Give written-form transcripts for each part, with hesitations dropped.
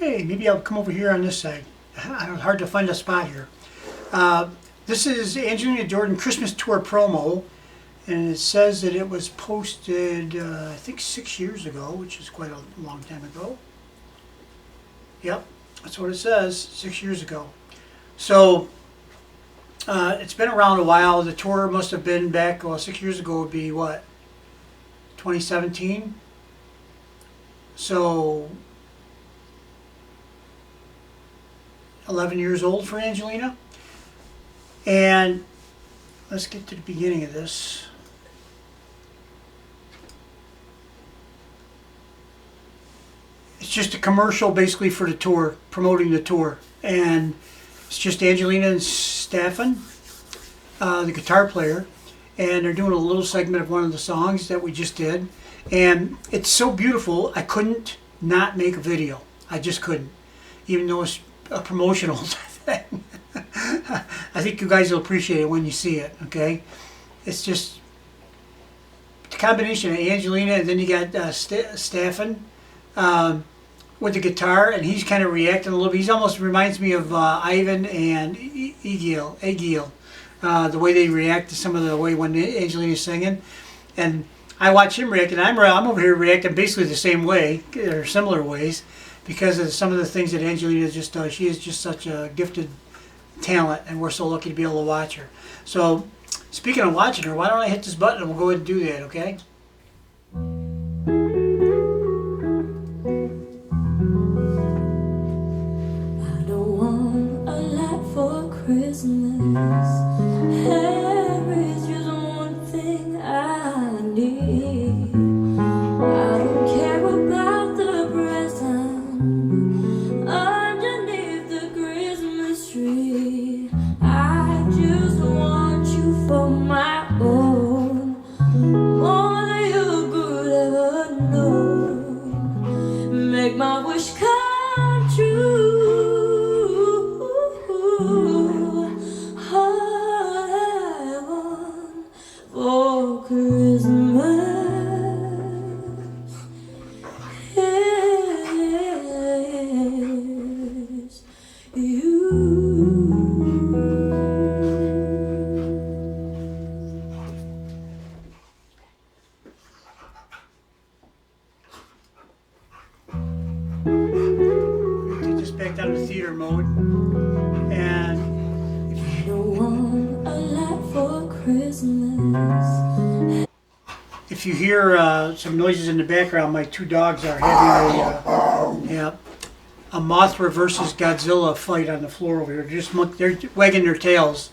Okay, maybe I'll come over here on this side. Hard to find a spot here. This is Angelina Jordan Christmas Tour promo, and it says that it was posted, I think 6 years ago, which is quite a long time ago. Yep, that's what it says, 6 years ago. So, it's been around a while. The tour must have been back, well, 6 years ago would be what, 2017? So, 11 years old for Angelina. And let's get to the beginning of this. It's just a commercial basically for the tour, promoting the tour. And it's just Angelina and Stefan, the guitar player. And they're doing a little segment of one of the songs that we just did. And it's so beautiful, I couldn't not make a video. I just couldn't. Even though it's a promotional thing. I think you guys will appreciate it when you see it, okay? It's just the combination of Angelina, and then you got Stefan with the guitar, and he's kind of reacting a little bit. He almost reminds me of Ivan and Egil, the way they react to some of the way when Angelina's singing. And I watch him react, and I'm over here reacting basically the same way, or similar ways, because of some of the things that Angelina just does. She is just such a gifted talent, and we're so lucky to be able to watch her. So, speaking of watching her, why don't I hit this button and we'll go ahead and do that, okay? I don't want a lot for Christmas. Heaven's just one thing I need. I don't care about the present underneath the Christmas tree. I just want you for my own, more than you could ever know. Make my wish come true. All I want for Christmas is you. Take this back down to theater mode. And I don't want a lot for Christmas. if you hear some noises in the background, my two dogs are having a Mothra versus Godzilla fight on the floor over here. They're wagging their tails,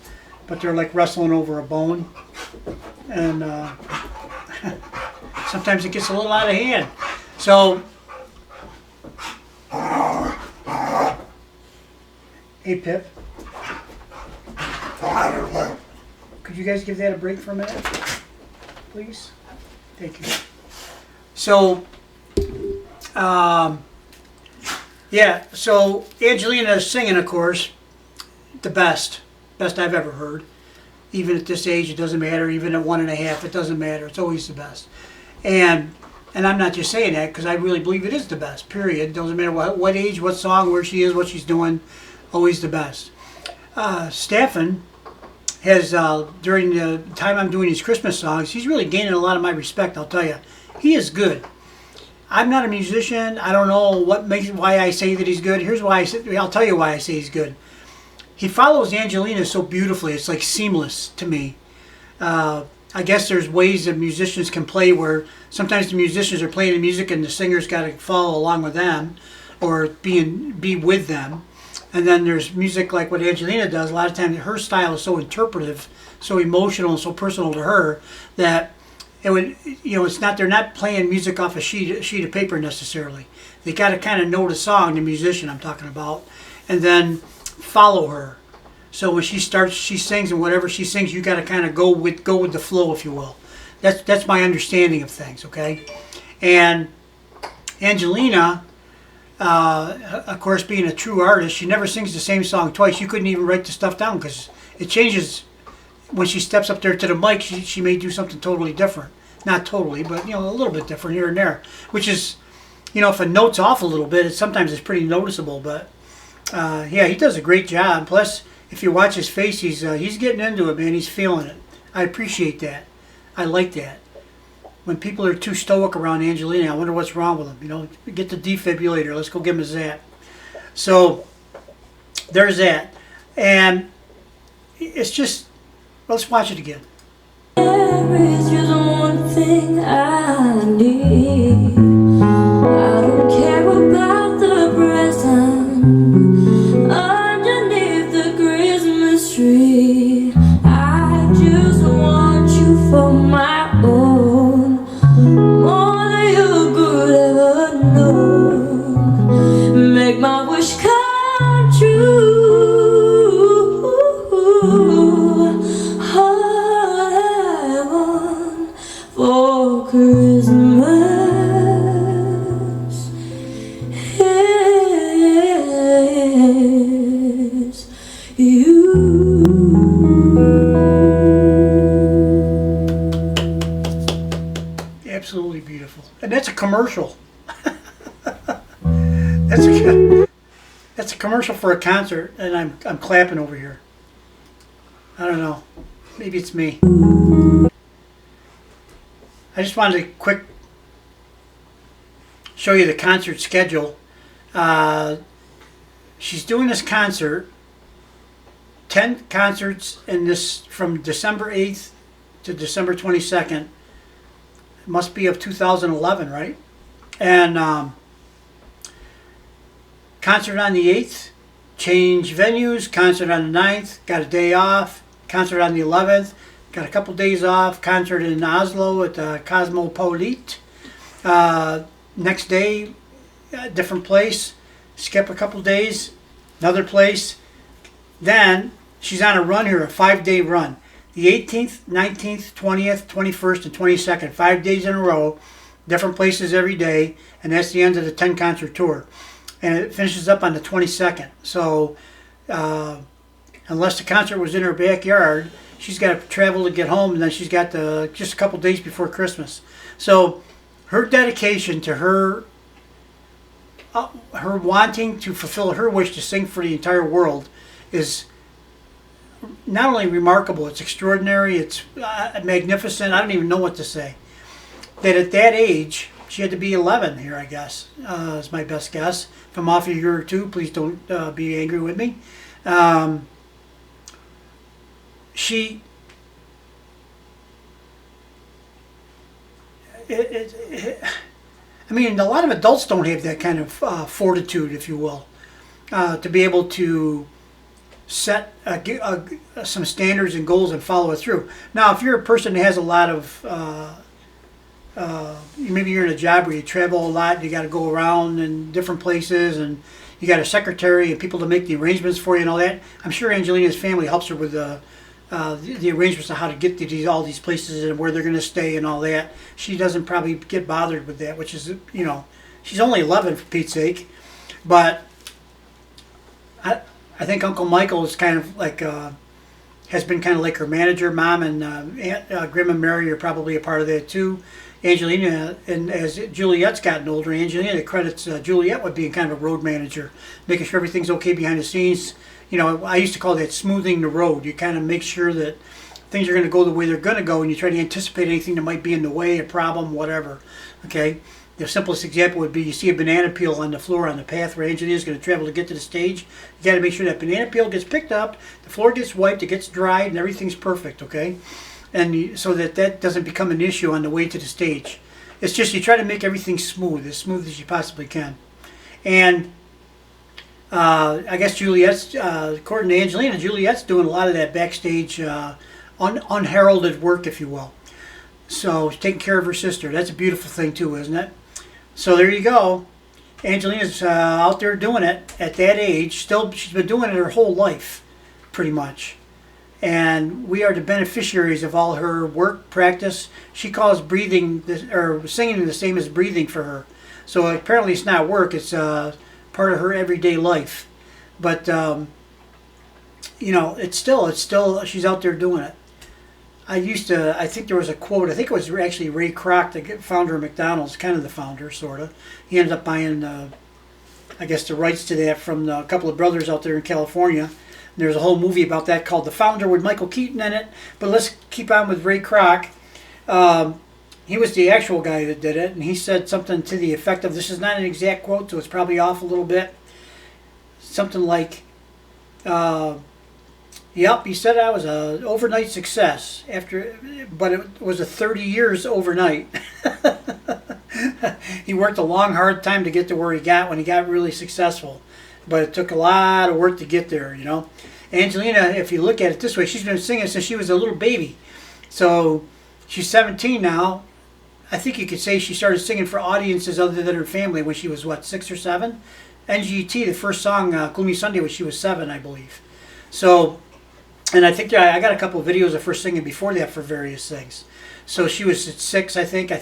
but they're like wrestling over a bone. And sometimes it gets a little out of hand. So, hey Pip, could you guys give that a break for a minute, please? Thank you. So, yeah, so Angelina is singing, of course, the best I've ever heard. Even at this age, it doesn't matter. Even at 1.5, it doesn't matter. It's always the best. And I'm not just saying that because I really believe it is the best, period. Doesn't matter what age, what song, where she is, what she's doing, always the best. Stefan has, during the time I'm doing these Christmas songs, he's really gaining a lot of my respect, I'll tell you. He is good. I'm not a musician. I don't know why I say that he's good. Here's why I'll tell you why I say he's good. He follows Angelina so beautifully. It's like seamless to me. I guess there's ways that musicians can play where sometimes the musicians are playing the music and the singer's got to follow along with them or be with them. And then there's music like what Angelina does. A lot of times her style is so interpretive, so emotional, and so personal to her that it would, they're not playing music off a sheet of paper necessarily. They got to kind of know the song, the musician I'm talking about, and then follow her. So when she sings, and whatever she sings, you got to kind of go with the flow, if you will. That's my understanding of things, okay? And Angelina, of course, being a true artist, she never sings the same song twice. You couldn't even write the stuff down because it changes when she steps up there to the mic. She may do something totally different. Not totally, but a little bit different here and there, which is if a note's off a little bit, sometimes it's pretty noticeable. But yeah, he does a great job. Plus, if you watch his face, he's getting into it, man. He's feeling it. I appreciate that. I like that. When people are too stoic around Angelina, I wonder what's wrong with them. Get the defibrillator. Let's go give him a zap. So there's that. And it's just, let's watch it again. There is just one thing I need. I don't care about the present underneath the Christmas tree. I just want you for my own, more than you could ever know. Make my wish come true. For Christmas is you. Absolutely beautiful. And that's a commercial. That's a commercial for a concert, and I'm clapping over here. I don't know. Maybe it's me. I just wanted to quick show you the concert schedule. She's doing this concert, 10 concerts in this from December 8th to December 22nd. It must be of 2011, right? And concert on the 8th, change venues, concert on the 9th, got a day off, concert on the 11th, got a couple days off, concert in Oslo at the Cosmopolite. Next day, different place, skip a couple days, another place. Then she's on a run here, a 5-day run. The 18th, 19th, 20th, 21st, and 22nd, 5 days in a row, different places every day, and that's the end of the 10 concert tour. And it finishes up on the 22nd. So unless the concert was in her backyard, she's got to travel to get home, and then she's got just a couple days before Christmas. So her dedication to her wanting to fulfill her wish to sing for the entire world is not only remarkable, it's extraordinary, it's magnificent. I don't even know what to say. That at that age, she had to be 11 here, I guess, is my best guess. If I'm off a year or two, please don't be angry with me. I mean, a lot of adults don't have that kind of fortitude, if you will, to be able to set some standards and goals and follow it through. Now, if you're a person that has a lot of, maybe you're in a job where you travel a lot, you got to go around in different places, and you got a secretary and people to make the arrangements for you and all that. I'm sure Angelina's family helps her with the arrangements of how to get to all these places and where they're going to stay and all that. She doesn't probably get bothered with that, which is, she's only 11 for Pete's sake. But I think Uncle Michael is kind of like, has been kind of like her manager. Mom and Aunt Grim and Mary are probably a part of that too. Angelina, and as Juliet's gotten older, Angelina credits Juliet with being kind of a road manager, making sure everything's okay behind the scenes. I used to call that smoothing the road. You kind of make sure that things are going to go the way they're going to go, and you try to anticipate anything that might be in the way, a problem, whatever. Okay? The simplest example would be you see a banana peel on the floor on the path where Angelina's going to travel to get to the stage. You got to make sure that banana peel gets picked up, the floor gets wiped, it gets dried, and everything's perfect, okay? And so that doesn't become an issue on the way to the stage. It's just you try to make everything smooth as you possibly can. And I guess Juliet's, according to Angelina, Juliet's doing a lot of that backstage unheralded work, if you will. So she's taking care of her sister. That's a beautiful thing too, isn't it? So there you go. Angelina's out there doing it at that age. Still, she's been doing it her whole life, pretty much. And we are the beneficiaries of all her work, practice. She calls breathing or singing the same as breathing for her. So apparently it's not work. It's part of her everyday life. But it's still she's out there doing it. I think there was a quote, I think it was actually Ray Kroc, the founder of McDonald's, kind of the founder, sort of. He ended up buying, I guess, the rights to that from a couple of brothers out there in California. And there's a whole movie about that called The Founder with Michael Keaton in it. But let's keep on with Ray Kroc. He was the actual guy that did it, and he said something to the effect of, this is not an exact quote, so it's probably off a little bit. Something like, yep, he said I was an overnight success, but it was a 30 years overnight. He worked a long, hard time to get to where he got when he got really successful. But it took a lot of work to get there, you know. Angelina, if you look at it this way, she's been singing since she was a little baby. So she's 17 now. I think you could say she started singing for audiences other than her family when she was, what, 6 or 7? NGT, the first song, Gloomy Sunday, when she was 7, I believe. So, and I think I got a couple of videos of her singing before that for various things. So she was at 6, I think. I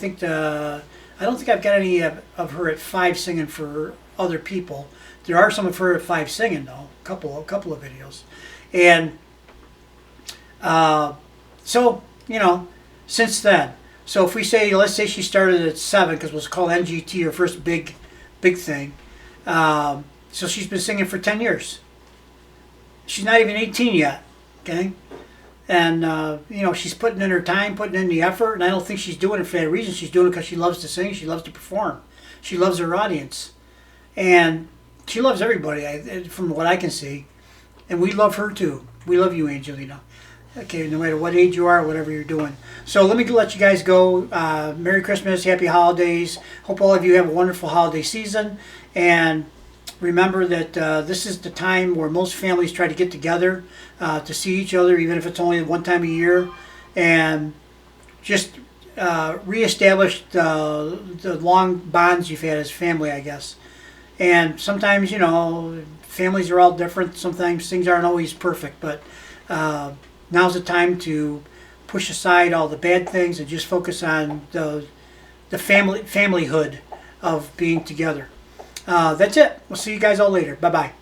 don't think I've got any of her at 5 singing for other people. There are some of her at 5 singing, though. A couple of videos. And so, you know, since then. So if we say, let's say she started at 7, because it was called NGT, her first big thing. So she's been singing for 10 years. She's not even 18 yet, okay? And, you know, she's putting in her time, putting in the effort, and I don't think she's doing it for that reason. She's doing it because she loves to sing, she loves to perform. She loves her audience. And she loves everybody, from what I can see. And we love her, too. We love you, Angelina. Okay, no matter what age you are, whatever you're doing. So let me let you guys go. Merry Christmas, Happy Holidays. Hope all of you have a wonderful holiday season. And remember that this is the time where most families try to get together to see each other, even if it's only one time a year. And just reestablish the long bonds you've had as family, I guess. And sometimes, you know, families are all different. Sometimes things aren't always perfect, but now's the time to push aside all the bad things and just focus on the familyhood of being together. That's it. We'll see you guys all later. Bye-bye.